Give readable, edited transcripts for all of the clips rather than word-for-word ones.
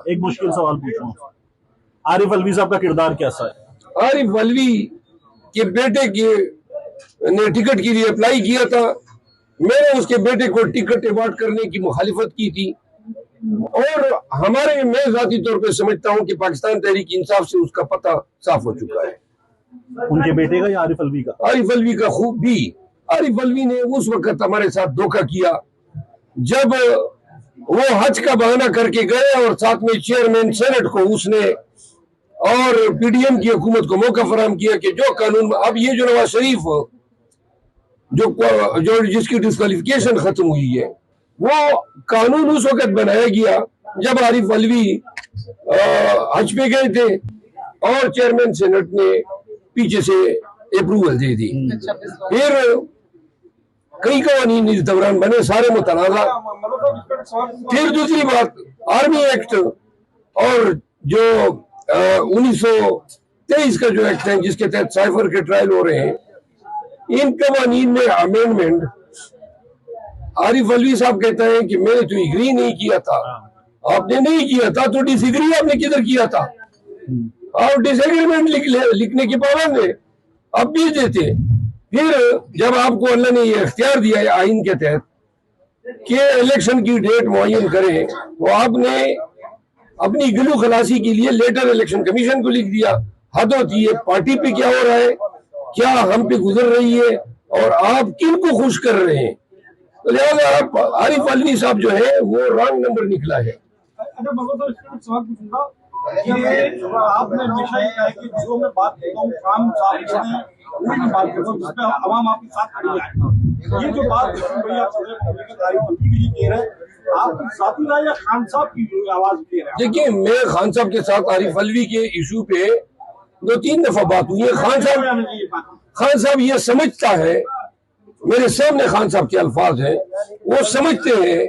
एक मुश्किल सवाल पूछूं, आरिफ अलवी साहब का किरदार कैसा है? आरिफ अलवी के बेटे ने टिकट के लिए अप्लाई किया था। मैंने उसके बेटे को टिकट अवार्ड करने की मुखालिफत की थी और मैं जाती तौर पे समझता हूं कि पाकिस्तान तहरीक इंसाफ से उसका पता साफ हो चुका है। उनके बेटे का या आरिफ अलवी का? आरिफ अलवी का खूब भी। आरिफ अलवी ने उस वक्त हमारे साथ धोखा किया जब वो हज का बहाना करके गए और साथ में चेयरमैन सेनेट को उसने और पीडीएम की हुकूमत को मौका फराहम किया कि जो कानून अब ये जो नवाज शरीफ जो जिसकी डिस्क्वालिफिकेशन खत्म हुई है वो कानून उस वक्त बनाया गया जब आरिफ अलवी हज पे गए थे और चेयरमैन सेनेट ने पीछे से अप्रूवल दे दी। फिर कई कवानीन इस दौरान बने, सारे मुतनाज़ा। फिर दूसरी बात, आर्मी एक्ट और जो 1923 का जो एक्ट है जिसके तहत साइफर के ट्रायल हो रहे हैं, इन कवानीन में अमेंडमेंट आरिफ अलवी साहब कहते हैं कि मैंने तो एग्री नहीं किया था। आपने नहीं किया था तो डिसएग्री आपने किधर किया था? आप डिसएग्रीमेंट लिखने के पाबंद है, आप भी देते। फिर जब आपको अल्लाह ने ये इख्तियार दिया है आइन के तहत कि इलेक्शन की डेट मुअय्यन करें, तो आपने अपनी गिलू खलासी के लिए लेटर इलेक्शन कमीशन को लिख दिया। हद होती है, पार्टी पे क्या हो रहा है, क्या हम पे गुजर रही है और आप किन को खुश कर रहे हैं। तो लिहाजा आप आरिफ अलवी साहब जो है वो रॉन्ग नंबर निकला है। आपने हमेशा ये कहा कि जो मैं बात करता हूँ खान साहब में कोई भी बात करता हूँ जिसमें अवाम आपके साथ खड़ी है, ये जो बात भैया आरिफ के लिए कह रहे हैं, आपकी साथी राय या खान साहब की जो आवाज दे रहे हैं? देखिए, मैं खान साहब के साथ आरिफ अलवी के इशू पे 2-3 दफा बात हुई है। खान साहब ये समझता है, मेरे सामने खान साहब के अल्फाज हैं, वो समझते हैं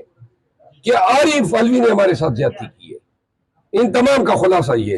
कि आरिफ अलवी ने हमारे साथ ज्यादती की है। इन तमाम का खुलासा ये